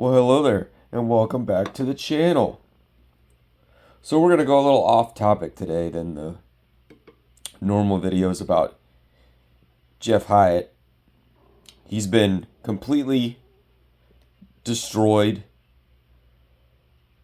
Well, hello there, and welcome back to the channel. So we're going to go a little off topic today than the normal videos about Jeff Hyatt. He's been completely destroyed,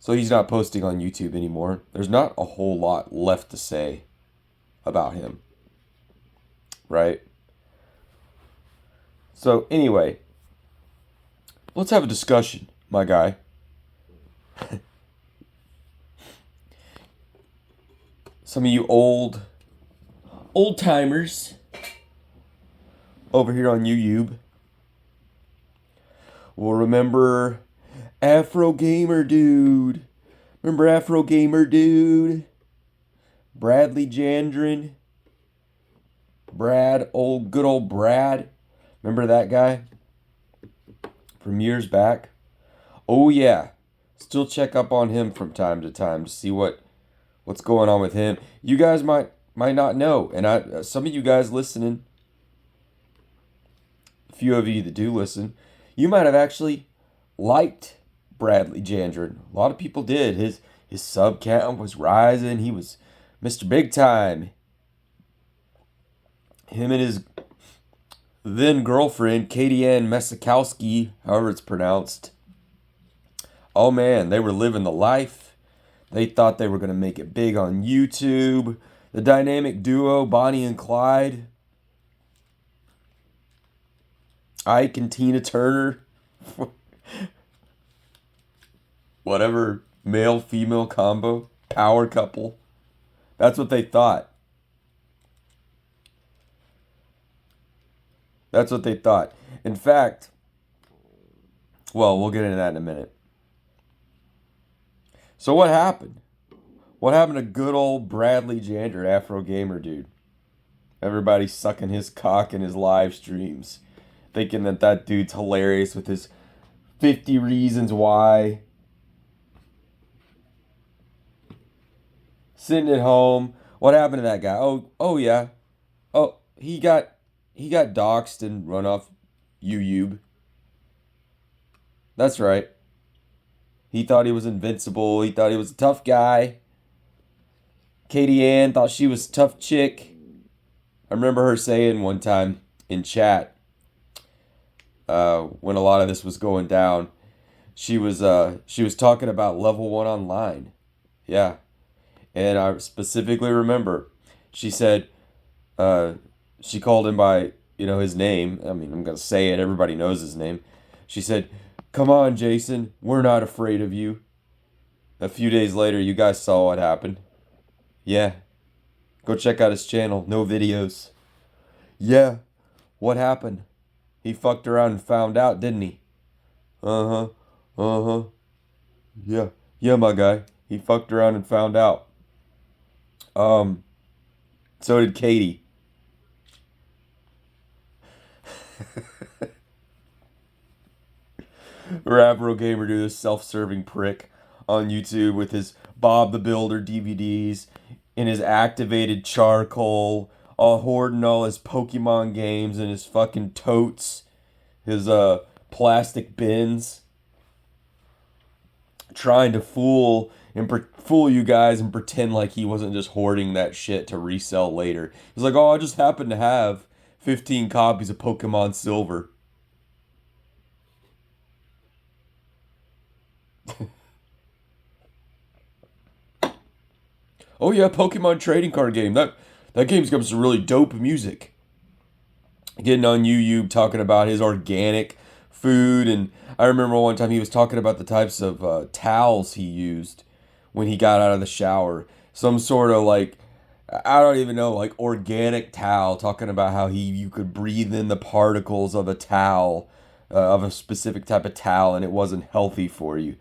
so he's not posting on YouTube anymore. There's not a whole lot left to say about him, right? So anyway, let's have a discussion, my guy. Some of you old timers over here on YouTube will remember Afro Gamer Dude. Remember Afro Gamer Dude? Bradley Jandrin. Good old Brad. Remember that guy? From years back? Oh yeah. Still check up on him from time to time to see what's going on with him. You guys might not know, and some of you guys listening, a few of you that do listen, you might have actually liked Bradley Jandrin. A lot of people did. His sub count was rising. He was Mr. Big Time. Him and his then girlfriend, Katie Ann Mesikowski, however it's pronounced. Oh man, they were living the life. They thought they were going to make it big on YouTube. The dynamic duo, Bonnie and Clyde. Ike and Tina Turner. Whatever male-female combo. Power couple. That's what they thought. That's what they thought. In fact, well, we'll get into that in a minute. So what happened? What happened to good old Bradley Jandrin, Afro Gamer Dude? Everybody sucking his cock in his live streams, thinking that dude's hilarious with his 50 reasons why. Sitting at home. What happened to that guy? Oh yeah. Oh, he got doxxed and run off YouTube. That's right. He thought he was invincible. He thought he was a tough guy. Katie Ann thought she was a tough chick. I remember her saying one time in chat, when a lot of this was going down, she was talking about level 1 online. Yeah. And I specifically remember she said, she called him by, his name. I mean, I'm going to say it. Everybody knows his name. She said, "Come on, Jason. We're not afraid of you." A few days later, you guys saw what happened. Yeah. Go check out his channel. No videos. Yeah. What happened? He fucked around and found out, didn't he? Uh-huh. Uh-huh. Yeah. Yeah, my guy. He fucked around and found out. So did Katie. Afro Gamer do this self-serving prick on YouTube with his Bob the Builder DVDs and his activated charcoal, all hoarding all his Pokemon games and his fucking totes, his plastic bins, trying to fool you guys and pretend like he wasn't just hoarding that shit to resell later. He's like, "Oh, I just happen to have 15 copies of Pokemon Silver." Oh yeah, Pokemon trading card game. That game's got some really dope music. Getting on YouTube talking about his organic food, and I remember one time he was talking about the types of towels he used when he got out of the shower. Some sort of like, I don't even know, like organic towel. Talking about how you could breathe in the particles of a towel, of a specific type of towel, and it wasn't healthy for you.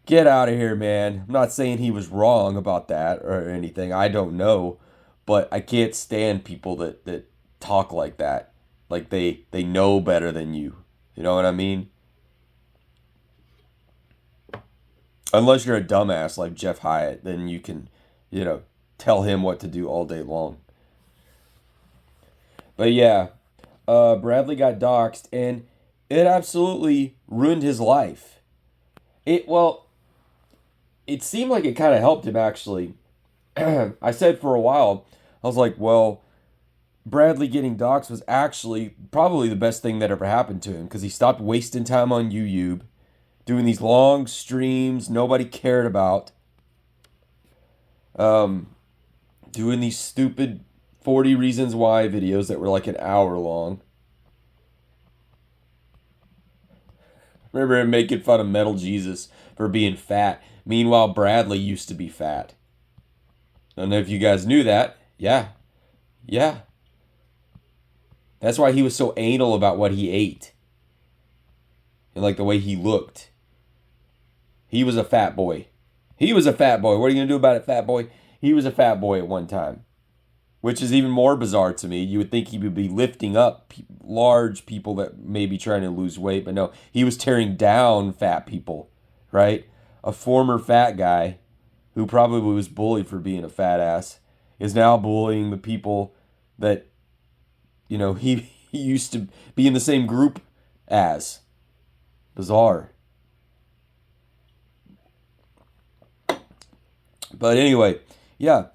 Get out of here, man. I'm not saying he was wrong about that or anything. I don't know. But I can't stand people that talk like that. Like they know better than you. You know what I mean? Unless you're a dumbass like Jeff Hyatt, then you can, tell him what to do all day long. But yeah, Bradley got doxxed, and it absolutely ruined his life. Well, it seemed like it kind of helped him actually. I said for a while, I was like, well, Bradley getting doxxed was actually probably the best thing that ever happened to him because he stopped wasting time on YouTube, doing these long streams nobody cared about, um, doing these stupid 40 Reasons Why videos that were like an hour long. Remember him making fun of Metal Jesus for being fat. Meanwhile, Bradley used to be fat. I don't know if you guys knew that. Yeah. Yeah. That's why he was so anal about what he ate. And like the way he looked. He was a fat boy. He was a fat boy. What are you going to do about it, fat boy? He was a fat boy at one time. Which is even more bizarre to me. You would think he would be lifting up large people that may be trying to lose weight. But no, he was tearing down fat people. Right? A former fat guy who probably was bullied for being a fat ass is now bullying the people that, he used to be in the same group as. Bizarre. But anyway, yeah.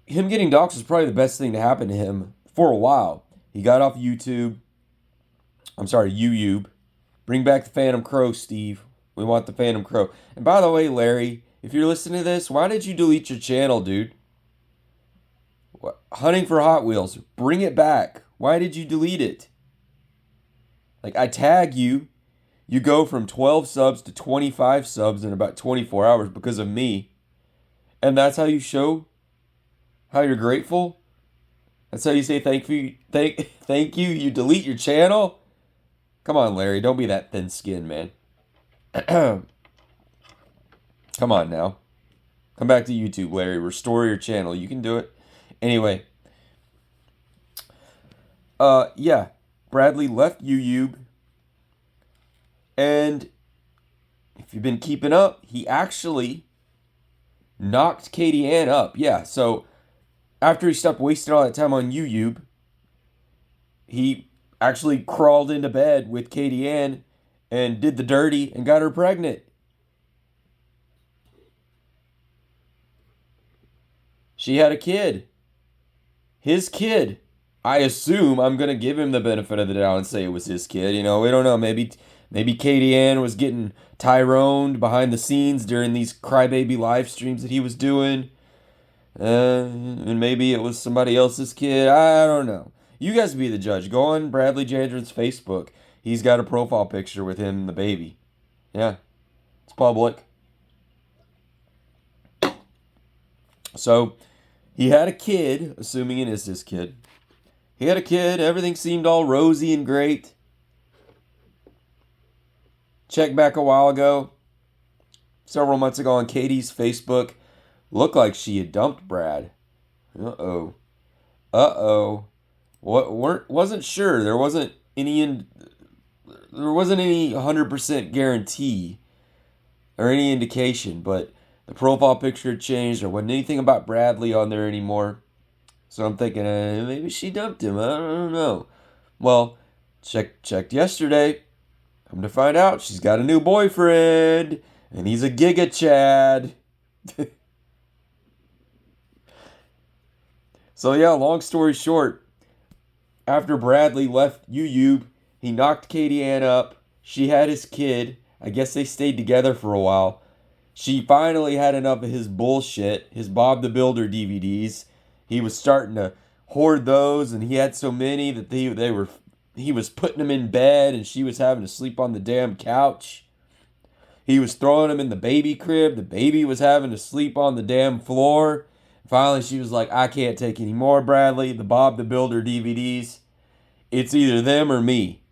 Him getting doxxed was probably the best thing to happen to him for a while. He got off YouTube. I'm sorry, YouTube. Bring back the Phantom Crow, Steve. We want the Phantom Crow. And by the way, Larry, if you're listening to this, why did you delete your channel, dude? Hunting for Hot Wheels. Bring it back. Why did you delete it? Like, I tag you. You go from 12 subs to 25 subs in about 24 hours because of me. And that's how you show how you're grateful? That's how you say thank you. Thank you. You delete your channel? Come on, Larry. Don't be that thin-skinned, man. Come on now. Come back to YouTube, Larry. Restore your channel. You can do it. Anyway. Yeah. Bradley left YouTube. And if you've been keeping up, he actually knocked Katie Ann up. Yeah, so after he stopped wasting all that time on YouTube, he actually crawled into bed with Katie Ann and did the dirty and got her pregnant. She had a kid. His kid. I assume I'm going to give him the benefit of the doubt and say it was his kid. We don't know. Maybe Katie Ann was getting Tyroned behind the scenes during these crybaby live streams that he was doing. And maybe it was somebody else's kid. I don't know. You guys be the judge. Go on Bradley Jandron's Facebook. He's got a profile picture with him and the baby. Yeah. It's public. So, he had a kid, assuming it is his kid. He had a kid. Everything seemed all rosy and great. Check back a while ago. Several months ago on Katie's Facebook. Looked like she had dumped Brad. Uh-oh. Wasn't sure. There wasn't any 100% guarantee or any indication, but the profile picture had changed. There wasn't anything about Bradley on there anymore. So I'm thinking maybe she dumped him. I don't know. Well, checked yesterday. Come to find out, she's got a new boyfriend, and he's a Giga Chad. So yeah, long story short, after Bradley left YouTube, he knocked Katie Ann up. She had his kid. I guess they stayed together for a while. She finally had enough of his bullshit, his Bob the Builder DVDs. He was starting to hoard those, and he had so many that he was putting them in bed, and she was having to sleep on the damn couch. He was throwing them in the baby crib. The baby was having to sleep on the damn floor. Finally, she was like, I can't take any more, Bradley. The Bob the Builder DVDs. It's either them or me.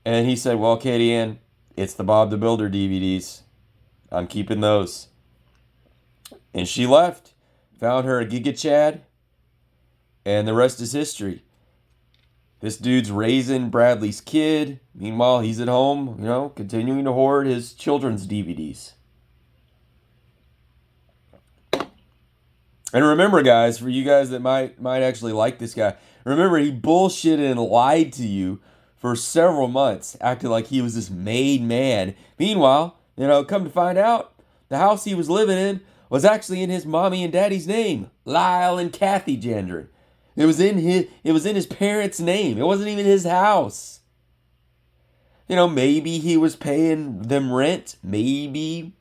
And he said, well, Katie Ann, it's the Bob the Builder DVDs. I'm keeping those. And she left. Found her a Giga Chad. And the rest is history. This dude's raising Bradley's kid. Meanwhile, he's at home, continuing to hoard his children's DVDs. And remember, guys, for you guys that might actually like this guy, remember he bullshitted and lied to you for several months, acting like he was this made man. Meanwhile, come to find out, the house he was living in was actually in his mommy and daddy's name, Lyle and Kathy Gendron. It was in his parents' name. It wasn't even his house. Maybe he was paying them rent. Maybe.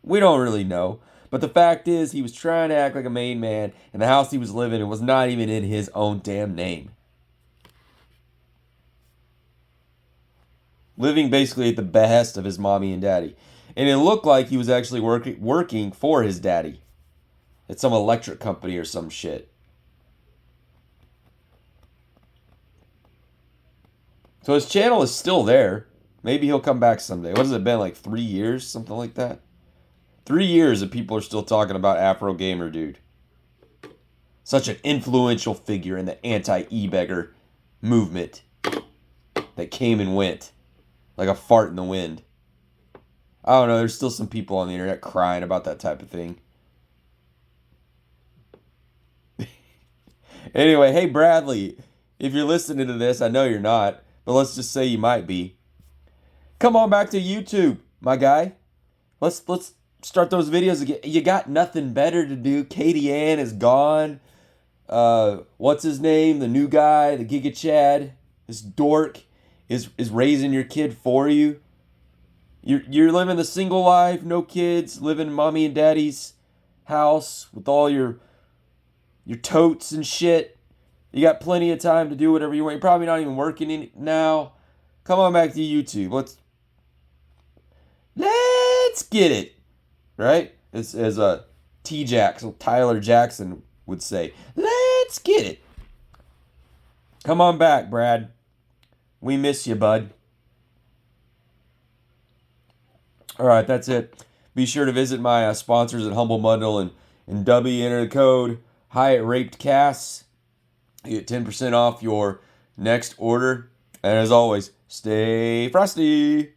We don't really know. But the fact is, he was trying to act like a main man, and the house he was living in was not even in his own damn name. Living basically at the behest of his mommy and daddy. And it looked like he was actually working for his daddy at some electric company or some shit. So his channel is still there. Maybe he'll come back someday. What has it been, like 3 years? Something like that? 3 years and people are still talking about Afro Gamer Dude. Such an influential figure in the anti-e-beggar movement that came and went like a fart in the wind. I don't know, there's still some people on the internet crying about that type of thing. Anyway, hey Bradley, if you're listening to this, I know you're not, but let's just say you might be. Come on back to YouTube, my guy. Let's start those videos again. You got nothing better to do. Katie Ann is gone. What's his name? The new guy, the Giga Chad, this dork is raising your kid for you. You're living the single life, no kids, living in mommy and daddy's house with all your totes and shit. You got plenty of time to do whatever you want. You're probably not even working now. Come on back to YouTube. Let's get it. Right? As Tyler Jackson would say. Let's get it. Come on back, Brad. We miss you, bud. All right, that's it. Be sure to visit my sponsors at Humble Bundle and W. Enter the code Hyatt Raped Cass. You get 10% off your next order. And as always, stay frosty.